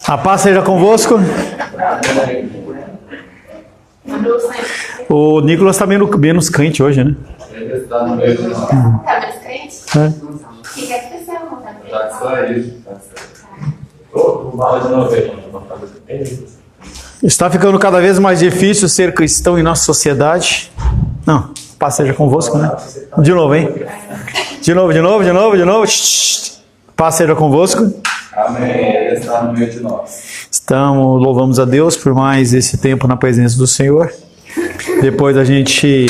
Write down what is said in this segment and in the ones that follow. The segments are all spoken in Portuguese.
A paz seja convosco. O Nicolas está menos crente hoje, né? Tá menos crente? É. O que é que você não tá crente? Tá só isso. Fala de novo aí. Está ficando cada vez mais difícil ser cristão em nossa sociedade. Não, paz seja convosco, né? De novo, hein? De novo. Paz seja convosco. Amém. Ele está no meio de nós. Louvamos a Deus por mais esse tempo na presença do Senhor. Depois a gente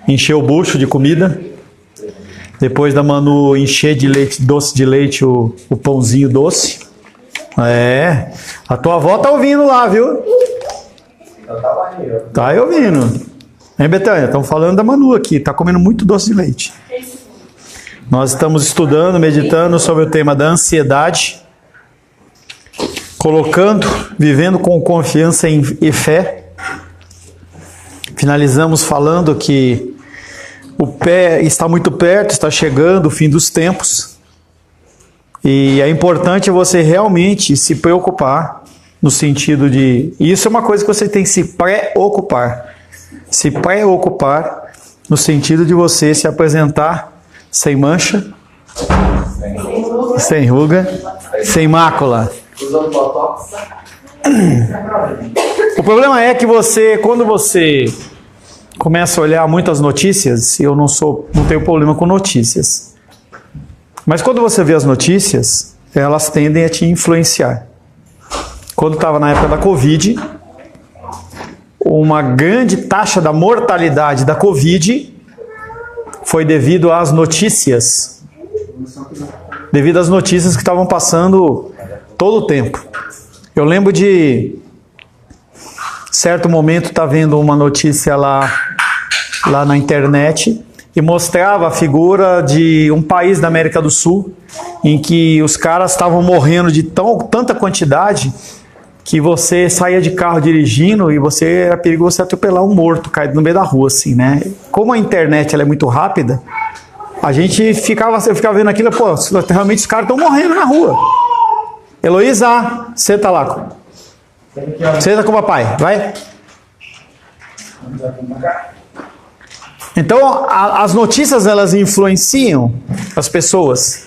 encher o bucho de comida. Depois da Manu encher de leite, doce de leite, o pãozinho doce. É, a tua avó tá ouvindo lá, viu? Eu tava aí, ó. Tá aí ouvindo. Hein, Betânia? Estamos falando da Manu aqui, tá comendo muito doce de leite. Nós estamos estudando, meditando sobre o tema da ansiedade, vivendo com confiança e fé. Finalizamos falando que o pé está muito perto, está chegando o fim dos tempos. E é importante você realmente se preocupar no sentido de... Isso é uma coisa que você tem que se preocupar. Se preocupar no sentido de você se apresentar sem mancha, sem ruga, sem mácula. Usando botox. O problema é que quando você começa a olhar muitas notícias, eu não tenho problema com notícias. Mas quando você vê as notícias, elas tendem a te influenciar. Quando estava na época da Covid, uma grande taxa da mortalidade da Covid foi devido às notícias. Devido às notícias que estavam passando todo o tempo. Eu lembro de certo momento estar vendo uma notícia lá na internet e mostrava a figura de um país da América do Sul em que os caras estavam morrendo de tanta quantidade que você saía de carro dirigindo e era perigoso você atropelar um morto caído no meio da rua, assim, né? Como a internet ela é muito rápida, eu ficava vendo aquilo, pô, realmente os caras estão morrendo na rua. Heloísa, senta lá. Senta com o papai, vai. Então, as notícias, elas influenciam as pessoas.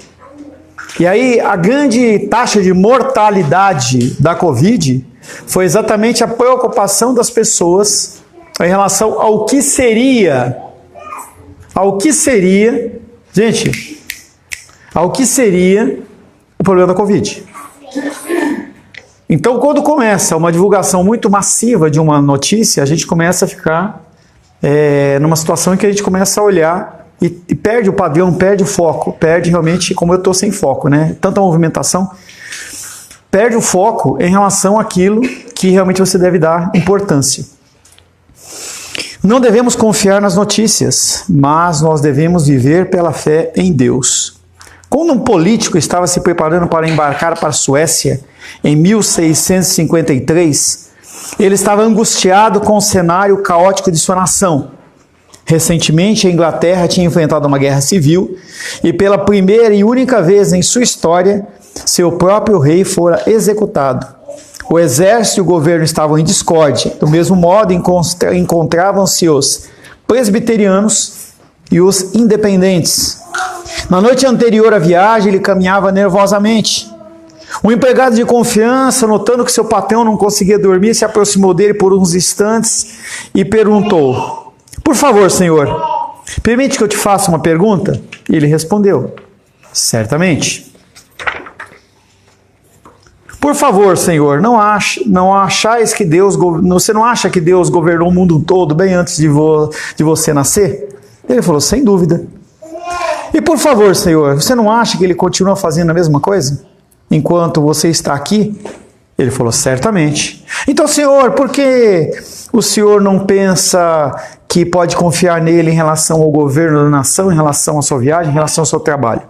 E aí, a grande taxa de mortalidade da Covid foi exatamente a preocupação das pessoas em relação ao que seria, gente, ao que seria o problema da Covid. Então, quando começa uma divulgação muito massiva de uma notícia, a gente começa a ficar numa situação em que a gente começa a olhar e perde o padrão, perde o foco, perde realmente, como eu estou sem foco, né? Tanta movimentação, perde o foco em relação àquilo que realmente você deve dar importância. Não devemos confiar nas notícias, mas nós devemos viver pela fé em Deus. Quando um político estava se preparando para embarcar para a Suécia em 1653, ele estava angustiado com o cenário caótico de sua nação. Recentemente, a Inglaterra tinha enfrentado uma guerra civil e pela primeira e única vez em sua história, seu próprio rei fora executado. O exército e o governo estavam em discórdia. Do mesmo modo, encontravam-se os presbiterianos e os independentes. Na noite anterior à viagem, ele caminhava nervosamente. Um empregado de confiança, notando que seu patrão não conseguia dormir, se aproximou dele por uns instantes e perguntou: "Por favor, senhor, permite que eu te faça uma pergunta?" E ele respondeu: "Certamente." "Por favor, senhor, você não acha que Deus governou o mundo todo bem antes de você nascer?" Ele falou: "Sem dúvida." "E por favor, senhor, você não acha que ele continua fazendo a mesma coisa enquanto você está aqui?" Ele falou: "Certamente." "Então, senhor, por que o senhor não pensa que pode confiar nele em relação ao governo da nação, em relação à sua viagem, em relação ao seu trabalho?"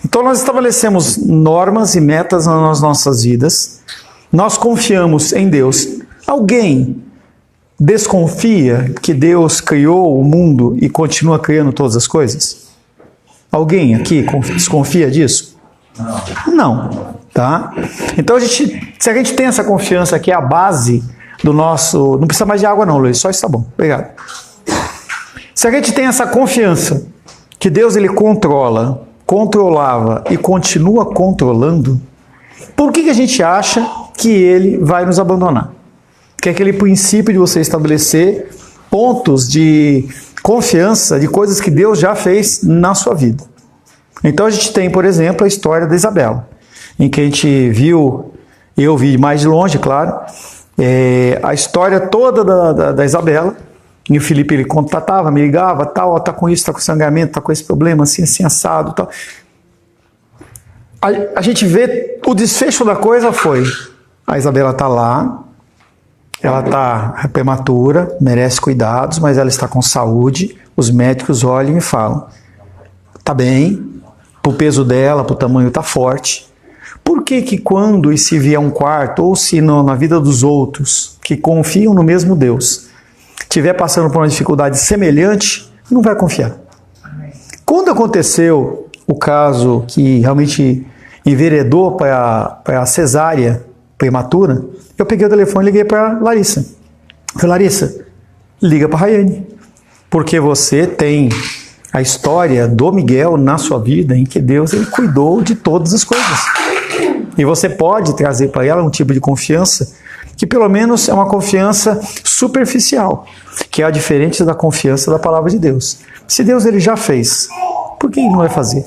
Então, nós estabelecemos normas e metas nas nossas vidas. Nós confiamos em Deus. Alguém desconfia que Deus criou o mundo e continua criando todas as coisas? Alguém aqui desconfia disso? Não. Tá? Então, se a gente tem essa confiança que é a base do nosso... Não precisa mais de água não, Luiz, só isso tá bom. Obrigado. Se a gente tem essa confiança que Deus ele controla, controlava e continua controlando, por que a gente acha que ele vai nos abandonar? Que é aquele princípio de você estabelecer pontos de confiança de coisas que Deus já fez na sua vida. Então a gente tem, por exemplo, a história da Isabela, em que a gente viu, eu vi mais de longe, claro, a história toda da Isabela, e o Felipe ele contatava, me ligava, tal, ó, tá com isso, tá com sangramento, tá com esse problema, assim, assim, assado, tal. A gente vê o desfecho da coisa foi, a Isabela tá lá, ela tá prematura, merece cuidados, mas ela está com saúde, os médicos olham e falam, tá bem, pro peso dela, pro tamanho tá forte. Por que quando e se vier um quarto, ou se na vida dos outros, que confiam no mesmo Deus, estiver passando por uma dificuldade semelhante, não vai confiar? Quando aconteceu o caso que realmente enveredou para a cesárea prematura, eu peguei o telefone e liguei para Larissa. Eu falei, Larissa, liga para a Rayane, porque você tem a história do Miguel na sua vida, em que Deus ele cuidou de todas as coisas. E você pode trazer para ela um tipo de confiança que pelo menos é uma confiança superficial, que é diferente da confiança da palavra de Deus. Se Deus ele já fez, por que ele não vai fazer?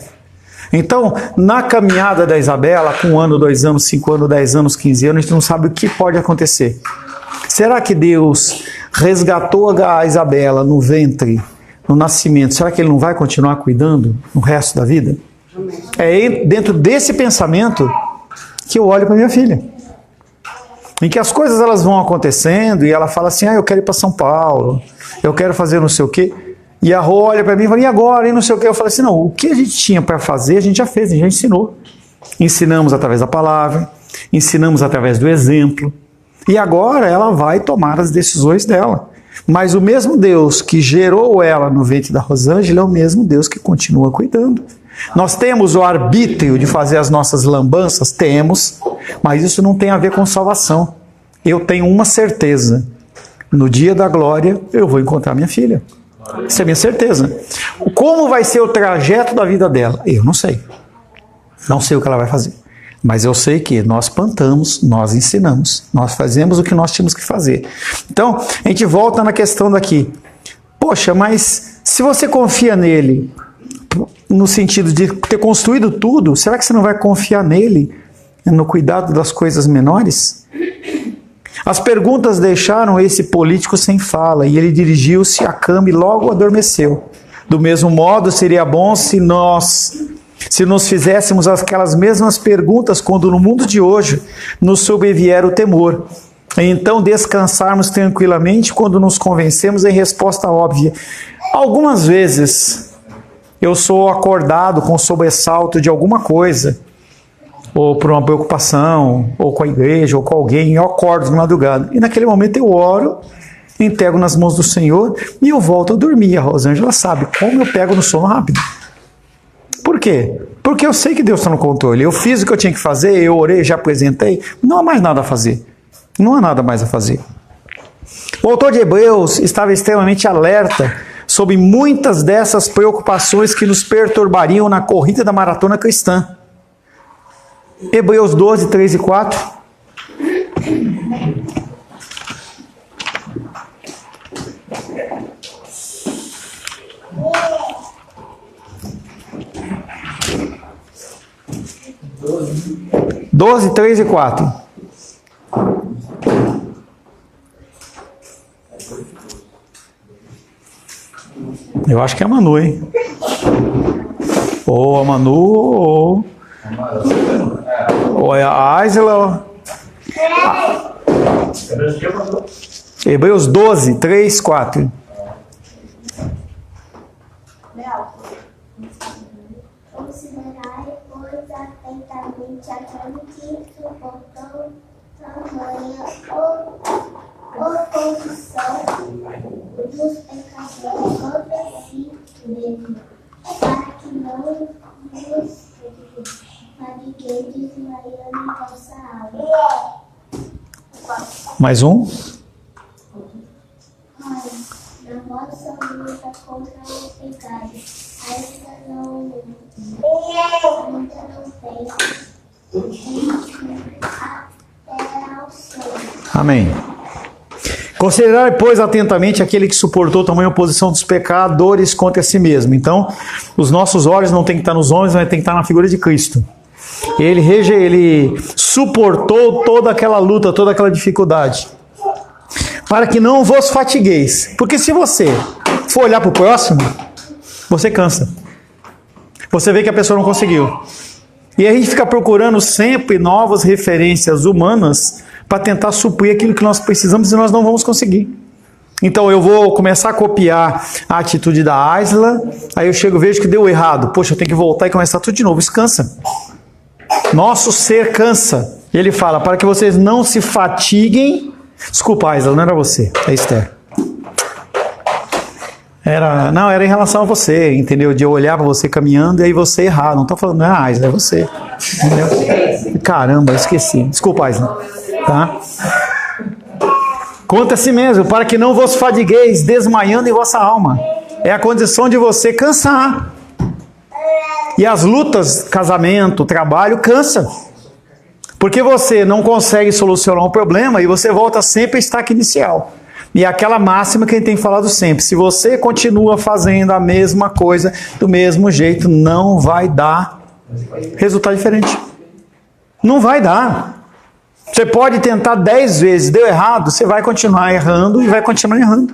Então, na caminhada da Isabela, com 1 ano, 2 anos, 5 anos, 10 anos, 15 anos, a gente não sabe o que pode acontecer. Será que Deus resgatou a Isabela no ventre, no nascimento? Será que ele não vai continuar cuidando no resto da vida? É dentro desse pensamento que eu olho para minha filha. Em que as coisas elas vão acontecendo e ela fala assim, eu quero ir para São Paulo, eu quero fazer não sei o quê. E a Rô olha para mim e fala, e agora? E não sei o quê. Eu falo assim, não, o que a gente tinha para fazer, a gente já fez, a gente já ensinou. Ensinamos através da palavra, ensinamos através do exemplo. E agora ela vai tomar as decisões dela. Mas o mesmo Deus que gerou ela no ventre da Rosângela é o mesmo Deus que continua cuidando. Nós temos o arbítrio de fazer as nossas lambanças? Temos, mas isso não tem a ver com salvação. Eu tenho uma certeza, no dia da glória eu vou encontrar minha filha. Isso é minha certeza. Como vai ser o trajeto da vida dela? Eu não sei. Não sei o que ela vai fazer. Mas eu sei que nós plantamos, nós ensinamos, nós fazemos o que nós tínhamos que fazer. Então, a gente volta na questão daqui. Poxa, mas se você confia nele, no sentido de ter construído tudo, será que você não vai confiar nele no cuidado das coisas menores? As perguntas deixaram esse político sem fala e ele dirigiu-se à cama e logo adormeceu. Do mesmo modo, seria bom se nos fizéssemos aquelas mesmas perguntas quando no mundo de hoje nos sobrevier o temor. E então descansarmos tranquilamente quando nos convencemos em resposta óbvia. Algumas vezes eu sou acordado com sobressalto de alguma coisa, ou por uma preocupação, ou com a igreja, ou com alguém, eu acordo de madrugada. E naquele momento eu oro, entrego nas mãos do Senhor e eu volto a dormir. A Rosângela sabe como eu pego no sono rápido. Por quê? Porque eu sei que Deus está no controle. Eu fiz o que eu tinha que fazer, eu orei, já apresentei. Não há mais nada a fazer. Não há nada mais a fazer. O autor de Hebreus estava extremamente alerta sobre muitas dessas preocupações que nos perturbariam na corrida da maratona cristã. Hebreus 12, 3 e 4. Doze, 3 e 4. Eu acho que é a Manu, hein? Ou a Manu, ou é a Aisla. Hebreus 12, 3, 4. Considerai, pois, atentamente aquele que suportou tamanha oposição dos pecadores contra si mesmo, para que não vos fatigueis desmaiando nossa alma. Mais um. Na nossa luta contra o pecado, ainda não tem até ao céu. Amém. Considerai, pois, atentamente aquele que suportou tamanha oposição dos pecadores contra si mesmo. Então, os nossos olhos não tem que estar nos homens, mas tem que estar na figura de Cristo. Ele suportou toda aquela luta, toda aquela dificuldade, para que não vos fatigueis. Porque se você for olhar para o próximo, você cansa. Você vê que a pessoa não conseguiu. E a gente fica procurando sempre novas referências humanas para tentar suprir aquilo que nós precisamos e nós não vamos conseguir. Então eu vou começar a copiar a atitude da Aisla, aí eu chego e vejo que deu errado. Poxa, eu tenho que voltar e começar tudo de novo. Isso cansa. Nosso ser cansa. E ele fala, para que vocês não se fatiguem. Desculpa, Aisla, não era você, é Esther. Era em relação a você, entendeu? De eu olhar para você caminhando e aí você errar. Não estou falando, não é a Aisla, é você. Entendeu? Caramba, esqueci. Desculpa, Aisla. Tá? Conta a si mesmo, para que não vos fatigueis, desmaiando em vossa alma. É a condição de você cansar. E as lutas, casamento, trabalho, cansa. Porque você não consegue solucionar um problema e você volta sempre ao estaca inicial. E é aquela máxima que a gente tem falado sempre. Se você continua fazendo a mesma coisa, do mesmo jeito, não vai dar resultado diferente. Não vai dar. Você pode tentar 10 vezes, deu errado, você vai continuar errando e vai continuar errando.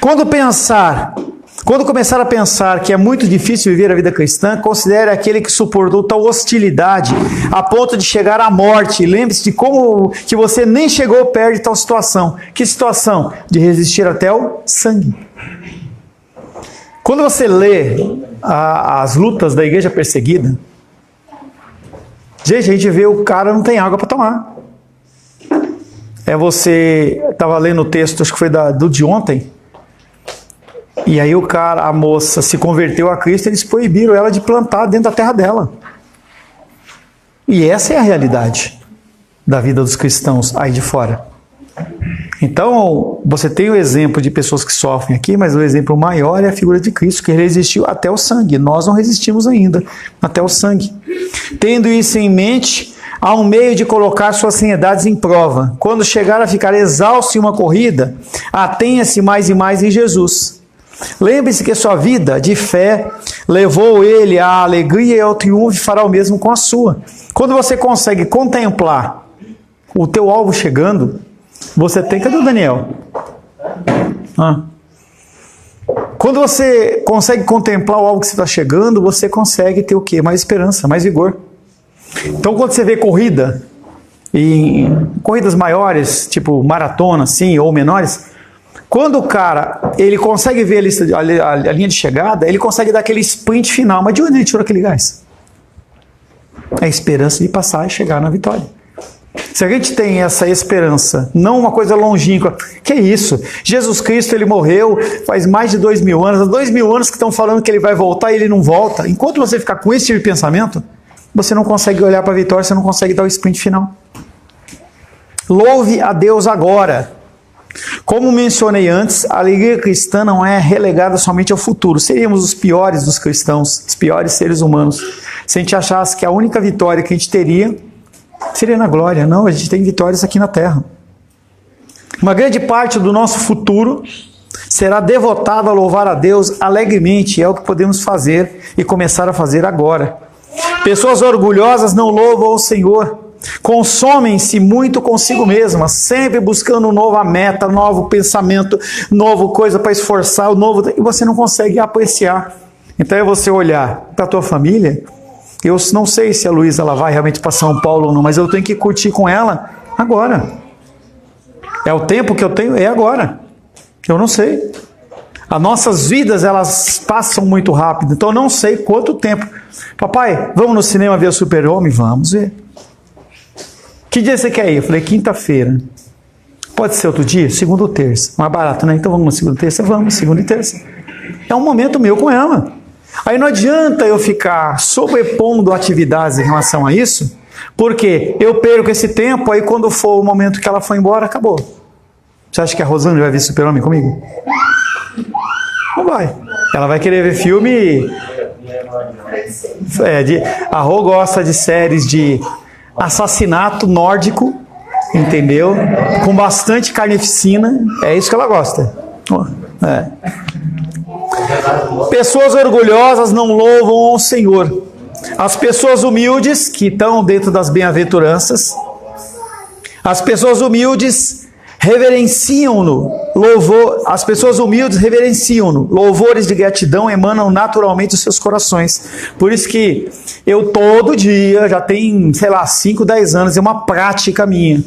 Quando começar a pensar que é muito difícil viver a vida cristã, considere aquele que suportou tal hostilidade a ponto de chegar à morte. Lembre-se de como que você nem chegou perto de tal situação. Que situação? De resistir até o sangue. Quando você lê as lutas da igreja perseguida, gente, a gente vê o cara não tem água para tomar. Estava lendo o texto, acho que foi do de ontem, e aí a moça se converteu a Cristo, eles proibiram ela de plantar dentro da terra dela. E essa é a realidade da vida dos cristãos aí de fora. Então, você tem o exemplo de pessoas que sofrem aqui, mas o exemplo maior é a figura de Cristo, que resistiu até o sangue. Nós não resistimos ainda até o sangue. Tendo isso em mente, há um meio de colocar suas sanidades em prova. Quando chegar a ficar exausto em uma corrida, atenha-se mais e mais em Jesus. Lembre-se que sua vida de fé levou ele à alegria e ao triunfo e fará o mesmo com a sua. Quando você consegue contemplar o teu alvo chegando, você tem... Cadê o Daniel? Quando você consegue contemplar o alvo que você está chegando, você consegue ter o quê? Mais esperança, mais vigor. Então, quando você vê corrida, e corridas maiores, tipo maratona, assim, ou menores, quando o cara ele consegue ver a linha de chegada, ele consegue dar aquele sprint final. Mas de onde ele tirou aquele gás? É a esperança de passar e chegar na vitória. Se a gente tem essa esperança, não uma coisa longínqua, que é isso? Jesus Cristo, ele morreu faz mais de 2000 anos, há 2000 anos que estão falando que ele vai voltar e ele não volta. Enquanto você ficar com esse tipo de pensamento, você não consegue olhar para a vitória, você não consegue dar o sprint final. Louve a Deus agora. Como mencionei antes, a alegria cristã não é relegada somente ao futuro. Seríamos os piores dos cristãos, os piores seres humanos, se a gente achasse que a única vitória que a gente teria seria na glória. Não, a gente tem vitórias aqui na terra. Uma grande parte do nosso futuro será devotada a louvar a Deus alegremente. É o que podemos fazer e começar a fazer agora. Pessoas orgulhosas não louvam o Senhor. Consomem-se muito consigo mesmas, sempre buscando nova meta, novo pensamento, novo coisa para esforçar, e você não consegue apreciar. Então é você olhar para a tua família. Eu não sei se a Luísa ela vai realmente para São Paulo ou não, mas eu tenho que curtir com ela agora. É o tempo que eu tenho, é agora. Eu não sei. As nossas vidas, elas passam muito rápido, então eu não sei quanto tempo. Papai, vamos no cinema ver o Super-Homem? Vamos ver. Que dia você quer ir? Eu falei, quinta-feira. Pode ser outro dia? Segunda ou terça. Mais barato, né? Então vamos na segunda e terça? Vamos, segunda e terça. É um momento meu com ela. Aí não adianta eu ficar sobrepondo atividades em relação a isso, Por quê? Eu perco esse tempo, aí quando for o momento que ela for embora, acabou. Você acha que a Rosane vai ver Super-Homem comigo? Não vai. Ela vai querer ver filme... A Rô gosta de séries de assassinato nórdico, entendeu? Com bastante carnificina. É isso que ela gosta. É. Pessoas orgulhosas não louvam ao Senhor. As pessoas humildes, que estão dentro das bem-aventuranças, as pessoas humildes reverenciam-no. As pessoas humildes reverenciam-no. Louvores de gratidão emanam naturalmente dos seus corações. Por isso que eu todo dia, já tem, 5, 10 anos, é uma prática minha.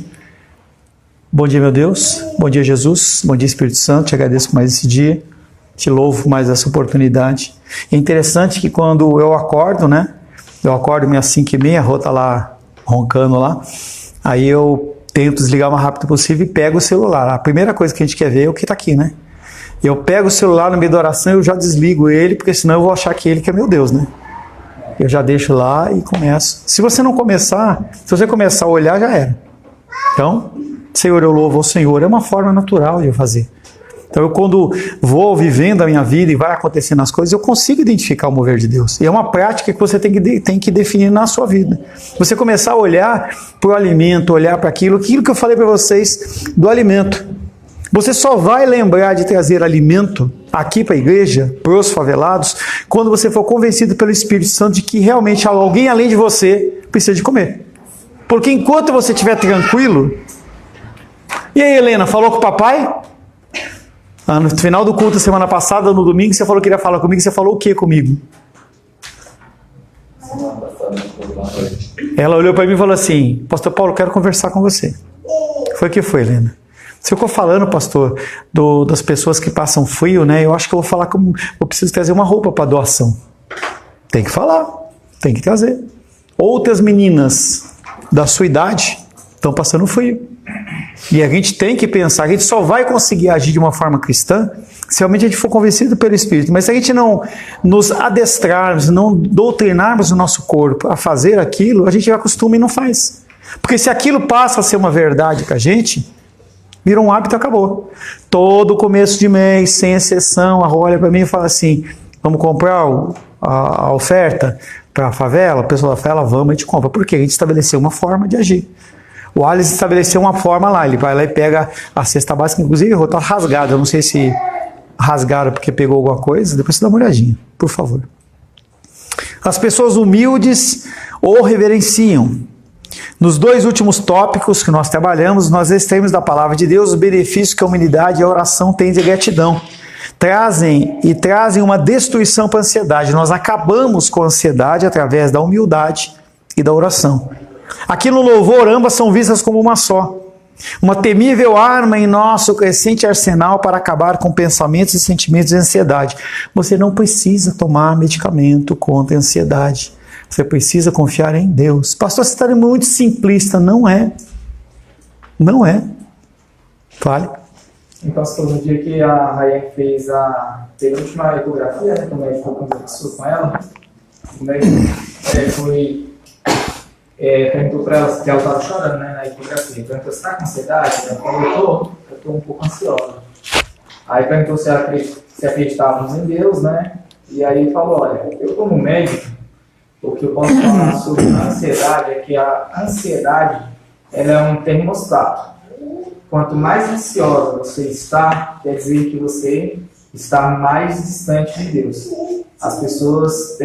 Bom dia, meu Deus. Bom dia, Jesus. Bom dia, Espírito Santo. Te agradeço por mais esse dia. Te louvo mais essa oportunidade. É interessante que quando eu acordo, né? Eu acordo minhas 5h30, a Rô tá lá roncando lá. Aí eu tento desligar o mais rápido possível e pego o celular. A primeira coisa que a gente quer ver é o que está aqui, né? Eu pego o celular no meio da oração e eu já desligo ele, porque senão eu vou achar que ele que é meu Deus, né? Eu já deixo lá e começo. Se você não começar, se você começar a olhar, já era. Então, Senhor, eu louvo ao Senhor. É uma forma natural de eu fazer. Então, eu quando vou vivendo a minha vida e vai acontecendo as coisas, eu consigo identificar o mover de Deus. E é uma prática que você tem que definir na sua vida. Você começar a olhar para o alimento, olhar para aquilo que eu falei para vocês do alimento. Você só vai lembrar de trazer alimento aqui para a igreja, para os favelados, quando você for convencido pelo Espírito Santo de que realmente alguém além de você precisa de comer. Porque enquanto você estiver tranquilo... E aí, Helena, falou com o papai? No final do culto, semana passada, no domingo, você falou que queria falar comigo. Você falou o que comigo? Ela olhou para mim e falou assim: Pastor Paulo, quero conversar com você. Foi o que foi, Helena? Você ficou falando, pastor, das pessoas que passam frio, né? Eu acho que eu vou falar que eu preciso trazer uma roupa para doação. Tem que falar, tem que trazer. Outras meninas da sua idade estão passando frio. E a gente tem que pensar, a gente só vai conseguir agir de uma forma cristã se realmente a gente for convencido pelo Espírito. Mas se a gente não nos adestrarmos, não doutrinarmos o nosso corpo a fazer aquilo, a gente acostuma e não faz. Porque se aquilo passa a ser uma verdade para a gente, vira um hábito e acabou. Todo começo de mês, sem exceção, a Rô olha para mim e fala assim: vamos comprar a oferta para a favela? O pessoal da favela, vamos, a gente compra. Porque a gente estabeleceu uma forma de agir. O Alice estabeleceu uma forma lá, ele vai lá e pega a cesta básica, inclusive está rasgada, eu não sei se rasgaram porque pegou alguma coisa, depois você dá uma olhadinha, por favor. As pessoas humildes o reverenciam. Nos 2 últimos tópicos que nós trabalhamos, nós extraímos da palavra de Deus os benefícios que a humanidade e a oração têm de gratidão. Trazem uma destruição para a ansiedade. Nós acabamos com a ansiedade através da humildade e da oração. Aqui no louvor, ambas são vistas como uma só. Uma temível arma em nosso crescente arsenal para acabar com pensamentos e sentimentos de ansiedade. Você não precisa tomar medicamento contra a ansiedade. Você precisa confiar em Deus. Pastor, você está muito simplista. Não é. Não é. Fale. E pastor, no dia que a Rayane fez a penúltima ecografia, né, que o médico conversou com ela, o médico perguntou para ela que ela estava chorando, né, na ecografia. Perguntou se está com ansiedade. Ela falou: eu estou um pouco ansiosa. Aí perguntou se acreditávamos em Deus, né? E aí falou: olha, eu como médico, o que eu posso falar sobre a ansiedade é que a ansiedade ela é um termostato. Quanto mais ansiosa você está, quer dizer que você está mais distante de Deus. As pessoas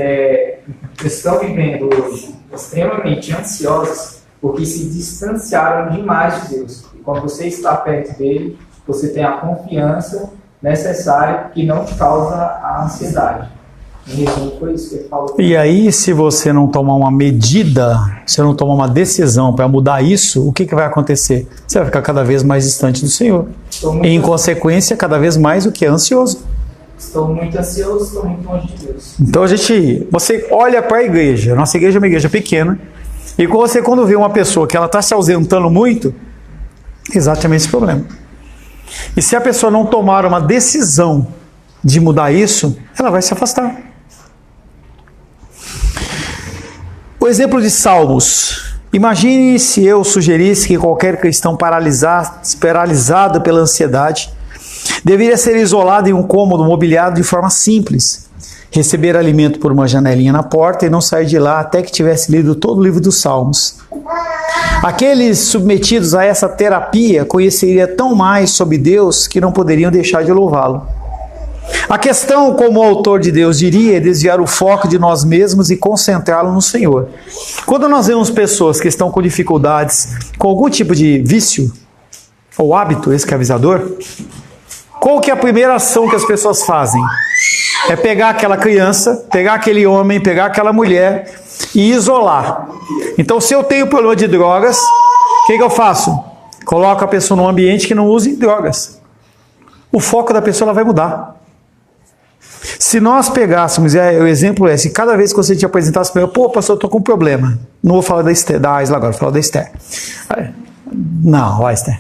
estão vivendo hoje extremamente ansiosas porque se distanciaram demais de Deus. E quando você está perto dele, você tem a confiança necessária que não te causa a ansiedade. Em resumo, foi isso que ele falou. E aí, se você não tomar uma medida, se não tomar uma decisão para mudar isso, o que vai acontecer? Você vai ficar cada vez mais distante do Senhor. E, em consequência, cada vez mais o que? Ansioso. Estou muito ansioso, estou muito longe de Deus. Então você olha para a igreja, nossa igreja é uma igreja pequena, e quando vê uma pessoa que ela está se ausentando muito, exatamente esse problema. E se a pessoa não tomar uma decisão de mudar isso, ela vai se afastar. O exemplo de Salmos, Imagine se eu sugerisse que qualquer cristão paralisado pela ansiedade deveria ser isolado em um cômodo mobiliado de forma simples, receber alimento por uma janelinha na porta e não sair de lá até que tivesse lido todo o livro dos Salmos. Aqueles submetidos a essa terapia conheceriam tão mais sobre Deus que não poderiam deixar de louvá-lo. A questão, como o autor de Deus diria, é desviar o foco de nós mesmos e concentrá-lo no Senhor. Quando nós vemos pessoas que estão com dificuldades, com algum tipo de vício ou hábito escravizador, qual que é a primeira ação que as pessoas fazem? É pegar aquela criança, pegar aquele homem, pegar aquela mulher e isolar. Então, se eu tenho problema de drogas, o que eu faço? Coloco a pessoa num ambiente que não use drogas. O foco da pessoa ela vai mudar. Se nós pegássemos, o exemplo é, se cada vez que você te apresentasse para eu, pô, pastor, eu estou com um problema. Não vou falar da Esther, da Aisla agora, vou falar da Esther. Não, vai, Esther.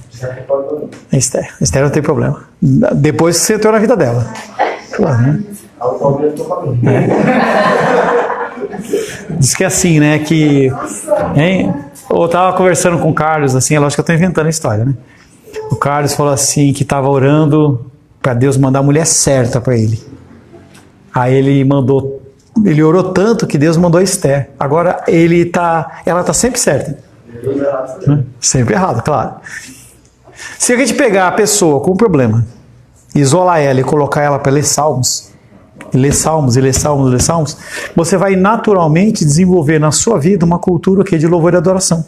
Esther não tem problema. Depois que você entrou na vida dela. Claro, né? Diz que é assim, né? Que. Hein? Eu estava conversando com o Carlos, assim, é lógico que eu estou inventando a história, né? O Carlos falou assim que estava orando para Deus mandar a mulher certa para ele. Aí ele orou tanto que Deus mandou a Esther. Agora ela está sempre certa. Sempre errado, claro. Se a gente pegar a pessoa com um problema, isolar ela e colocar ela para ler salmos, você vai naturalmente desenvolver na sua vida uma cultura de louvor e adoração.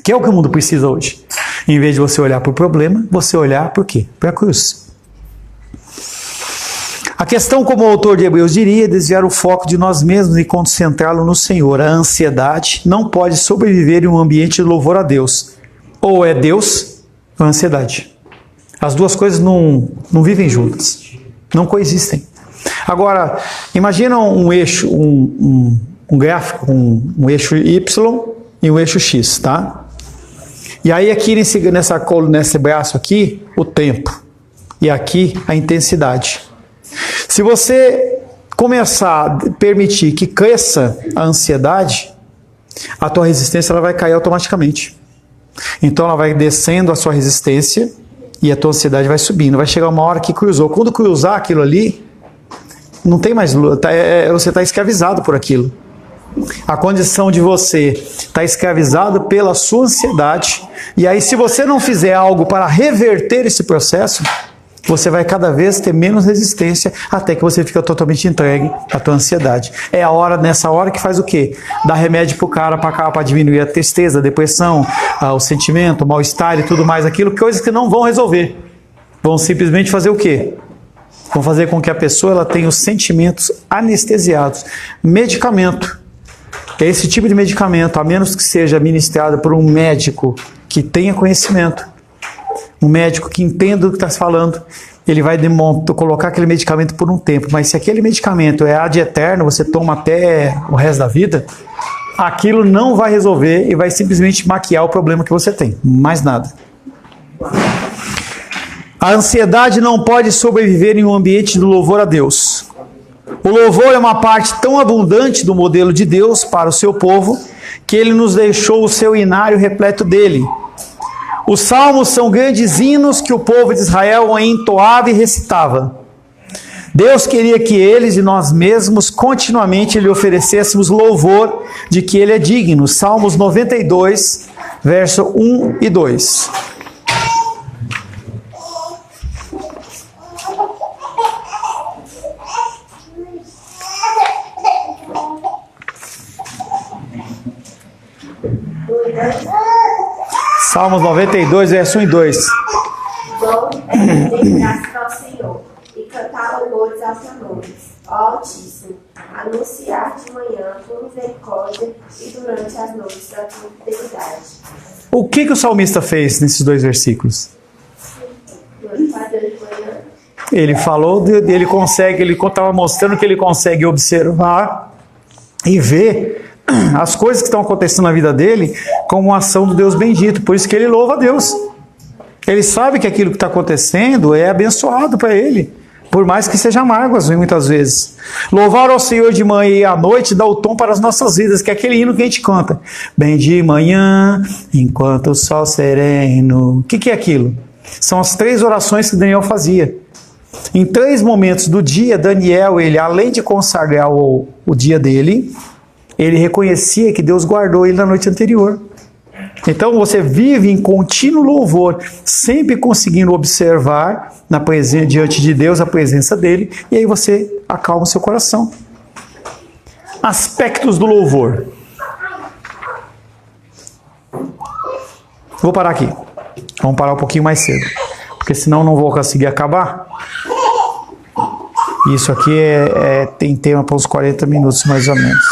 Que é o que o mundo precisa hoje. Em vez de você olhar para o problema, você olhar para o quê? Para a cruz. A questão, como o autor de Hebreus diria, é desviar o foco de nós mesmos e concentrá-lo no Senhor. A ansiedade não pode sobreviver em um ambiente de louvor a Deus. Ou é Deus ou é ansiedade. As duas coisas não vivem juntas, não coexistem. Agora, imagina um eixo, um gráfico, um eixo Y e um eixo X, tá? E aí aqui nesse braço aqui, o tempo. E aqui a intensidade. Se você começar a permitir que cresça a ansiedade, a tua resistência ela vai cair automaticamente. Então ela vai descendo a sua resistência e a tua ansiedade vai subindo. Vai chegar uma hora que cruzou. Quando cruzar aquilo ali, não tem mais luta, você está escravizado por aquilo. A condição de você estar escravizado pela sua ansiedade, e aí se você não fizer algo para reverter esse processo, você vai cada vez ter menos resistência até que você fica totalmente entregue à tua ansiedade. É nessa hora que faz o quê? Dá remédio pro cara para diminuir a tristeza, a depressão, o sentimento, o mal-estar e tudo mais aquilo, coisas que não vão resolver. Vão simplesmente fazer o quê? Vão fazer com que a pessoa ela tenha os sentimentos anestesiados. Medicamento. Esse tipo de medicamento, a menos que seja ministrado por um médico que tenha conhecimento, um médico que entenda o que está falando, ele vai colocar aquele medicamento por um tempo. Mas se aquele medicamento é ad eterno, você toma até o resto da vida, aquilo não vai resolver e vai simplesmente maquiar o problema que você tem. Mais nada. A ansiedade não pode sobreviver em um ambiente do louvor a Deus. O louvor é uma parte tão abundante do modelo de Deus para o seu povo, que ele nos deixou o seu inário repleto dele. Os salmos são grandes hinos que o povo de Israel entoava e recitava. Deus queria que eles e nós mesmos continuamente lhe oferecêssemos louvor de que ele é digno. Salmos 92, verso 1 e 2. Salmos 92, verso 1 e 2. Bom é render graças ao Senhor e cantar louvores ao teu nome, ó Altíssimo, anunciar de manhã a tua misericórdia e durante as noites da tua fidelidade. O que o salmista fez nesses dois versículos? Ele falou, ele estava mostrando que ele consegue observar e ver as coisas que estão acontecendo na vida dele como uma ação do Deus bendito. Por isso que ele louva a Deus. Ele sabe que aquilo que está acontecendo é abençoado para ele. Por mais que seja amargo, muitas vezes. Louvar ao Senhor de manhã e à noite dá o tom para as nossas vidas, que é aquele hino que a gente canta. Bem de manhã, enquanto o sol sereno. O que é aquilo? São as 3 orações que Daniel fazia. Em 3 momentos do dia, Daniel, ele, além de consagrar o dia dele, ele reconhecia que Deus guardou ele na noite anterior. Então você vive em contínuo louvor, sempre conseguindo observar diante de Deus a presença dele, e aí você acalma o seu coração. Aspectos do louvor. Vou parar aqui. Vamos parar um pouquinho mais cedo, porque senão não vou conseguir acabar. Isso aqui tem tema para uns 40 minutos mais ou menos.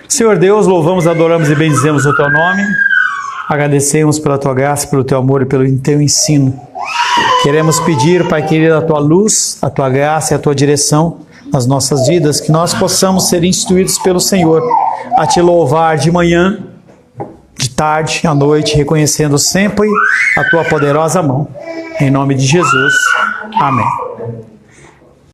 Senhor Deus, louvamos, adoramos e bendizemos o Teu nome. Agradecemos pela Tua graça, pelo Teu amor e pelo Teu ensino. Queremos pedir, Pai querido, a Tua luz, a Tua graça e a Tua direção nas nossas vidas, que nós possamos ser instruídos pelo Senhor a Te louvar de manhã, de tarde, à noite, reconhecendo sempre a Tua poderosa mão. Em nome de Jesus. Amém.